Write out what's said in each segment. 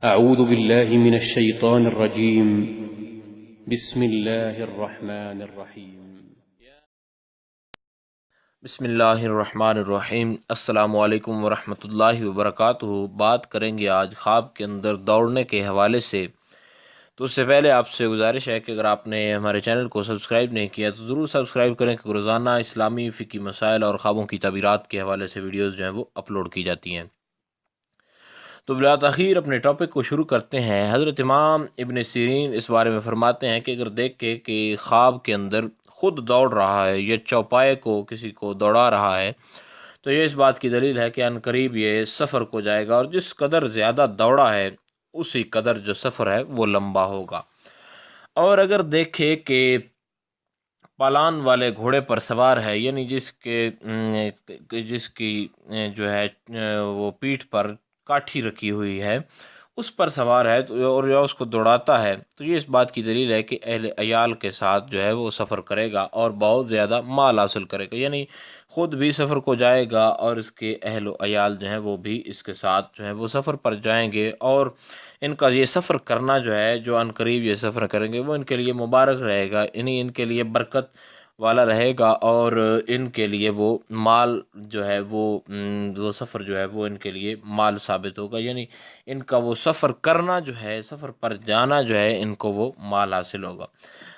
أعوذ بالله من الشيطان الرجيم. بسم الله الرحمن الرحيم. بسم اللہ الرحمن الرحیم۔ السلام علیکم ورحمۃ اللہ وبرکاتہ۔ بات کریں گے آج خواب کے اندر دوڑنے کے حوالے سے۔ تو اس سے پہلے آپ سے گزارش ہے کہ اگر آپ نے ہمارے چینل کو سبسکرائب نہیں کیا تو ضرور سبسکرائب کریں، کہ روزانہ اسلامی فقہی مسائل اور خوابوں کی تعبیرات کے حوالے سے ویڈیوز جو ہیں وہ اپلوڈ کی جاتی ہیں۔ تو بلا تاخیر اپنے ٹاپک کو شروع کرتے ہیں۔ حضرت امام ابن سیرین اس بارے میں فرماتے ہیں کہ اگر دیکھے کہ خواب کے اندر خود دوڑ رہا ہے یا چوپائے کو کسی کو دوڑا رہا ہے، تو یہ اس بات کی دلیل ہے کہ ان قریب یہ سفر کو جائے گا، اور جس قدر زیادہ دوڑا ہے اسی قدر جو سفر ہے وہ لمبا ہوگا۔ اور اگر دیکھے کہ پالان والے گھوڑے پر سوار ہے، یعنی جس کی جو ہے وہ پیٹھ پر کاٹھی رکھی ہوئی ہے، اس پر سوار ہے اور یا اس کو دوڑاتا ہے، تو یہ اس بات کی دلیل ہے کہ اہل عیال کے ساتھ جو ہے وہ سفر کرے گا اور بہت زیادہ مال حاصل کرے گا، یعنی خود بھی سفر کو جائے گا اور اس کے اہل و عیال جو ہیں وہ بھی اس کے ساتھ جو ہے وہ سفر پر جائیں گے، اور ان کا یہ سفر کرنا جو ہے، جو ان قریب یہ سفر کریں گے، وہ ان کے لیے مبارک رہے گا، یعنی ان کے لیے برکت والا رہے گا، اور ان کے لیے وہ مال جو ہے وہ سفر جو ہے وہ ان کے لیے مال ثابت ہوگا، یعنی ان کا وہ سفر کرنا جو ہے، سفر پر جانا جو ہے، ان کو وہ مال حاصل ہوگا۔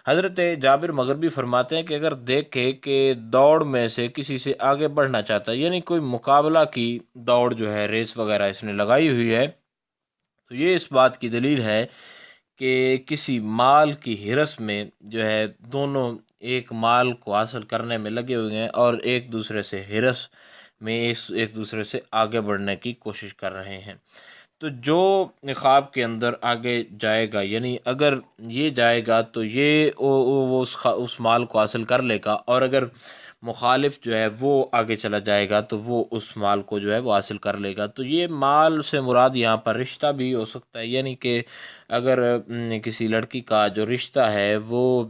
حضرت جابر مغربی فرماتے ہیں کہ اگر دیکھے کہ دوڑ میں سے کسی سے آگے بڑھنا چاہتا ہے، یعنی کوئی مقابلہ کی دوڑ جو ہے، ریس وغیرہ اس نے لگائی ہوئی ہے، تو یہ اس بات کی دلیل ہے کہ کسی مال کی ہرس میں جو ہے دونوں ایک مال کو حاصل کرنے میں لگے ہوئے ہیں، اور ایک دوسرے سے ہرس میں ایک دوسرے سے آگے بڑھنے کی کوشش کر رہے ہیں۔ تو جو خواب کے اندر آگے جائے گا، یعنی اگر یہ جائے گا تو یہ وہ اس مال کو حاصل کر لے گا، اور اگر مخالف جو ہے وہ آگے چلا جائے گا تو وہ اس مال کو جو ہے وہ حاصل کر لے گا۔ تو یہ مال سے مراد یہاں پر رشتہ بھی ہو سکتا ہے، یعنی کہ اگر کسی لڑکی کا جو رشتہ ہے وہ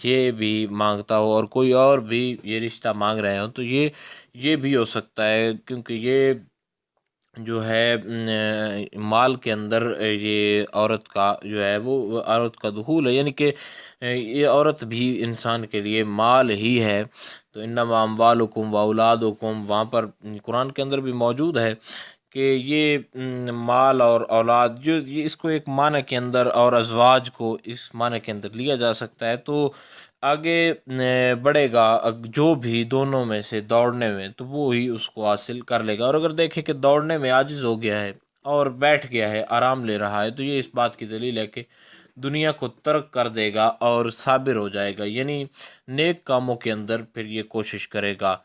یہ بھی مانگتا ہو اور کوئی اور بھی یہ رشتہ مانگ رہے ہوں، تو یہ بھی ہو سکتا ہے، کیونکہ یہ جو ہے مال کے اندر یہ عورت کا جو ہے وہ عورت کا دخول ہے، یعنی کہ یہ عورت بھی انسان کے لیے مال ہی ہے۔ تو انما اموالکم و اولادکم، وہاں پر قرآن کے اندر بھی موجود ہے کہ یہ مال اور اولاد جو یہ اس کو ایک معنی کے اندر، اور ازواج کو اس معنی کے اندر لیا جا سکتا ہے۔ تو آگے بڑھے گا جو بھی دونوں میں سے دوڑنے میں، تو وہ ہی اس کو حاصل کر لے گا، اور اگر دیکھے کہ دوڑنے میں عاجز ہو گیا ہے اور بیٹھ گیا ہے، آرام لے رہا ہے، تو یہ اس بات کی دلیل ہے کہ دنیا کو ترک کر دے گا اور صابر ہو جائے گا، یعنی نیک کاموں کے اندر پھر یہ کوشش کرے گا۔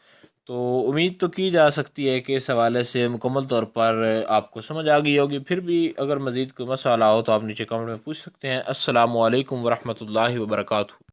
تو امید تو کی جا سکتی ہے کہ اس حوالے سے مکمل طور پر آپ کو سمجھ آ گئی ہوگی۔ پھر بھی اگر مزید کوئی مسئلہ ہو تو آپ نیچے کمنٹ میں پوچھ سکتے ہیں۔ السلام علیکم ورحمۃ اللہ وبرکاتہ۔